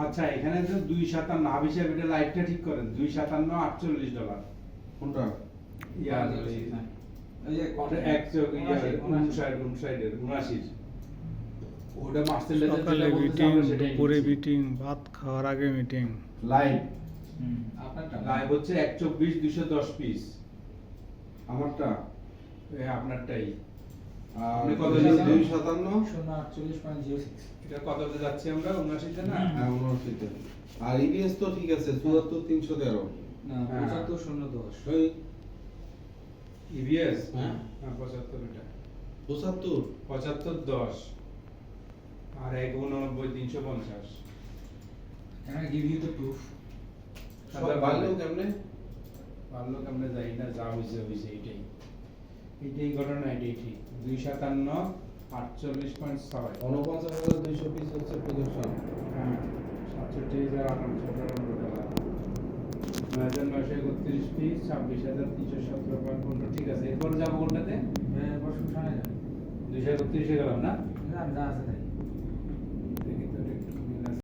আচ্ছা এখানে তো 257 হাফ হিসাবে এটা লাইটটা ঠিক করেন 257 $48 কোনটা? ইয়া এই যে ওটা 59 ওটা মার্সেলাইজার সকালে যেটা বলতেছে মিটিং, আমরা সেটাই দুপুরে নিচ্ছি। মিটিং, ভাত খাওয়ার আগে মিটিং। লাইভ আপনারটা লাইভ হচ্ছে 124 210 পিস আমারটা আপনারটাই আর আপনি কত 257 048.06 এটা কততে যাচ্ছি আমরা 79 তে না হ্যাঁ 59 তে। আর ইবিএস তো ঠিক আছে 74 313 না হ্যাঁ। 75 010 ওই ইভিএস হ্যাঁ। 75 এটা 75 75 10 আর 189 350 Can I give you the proof? সব বাড়লো কেমনে? ভালো কেমনে যাই না যা হইছে হইছে এটাই এটাই ঘটনা এটাই ঠিক 257 48.6 49,200 পিস হচ্ছে প্রদর্শন। হ্যাঁ 67,938 পিস 26,317.15 ঠিক আছে এরপর যাবো কোনটাতে হ্যাঁ বসুন শোনা যায় 231 এ গেলাম না না যা আছে তাই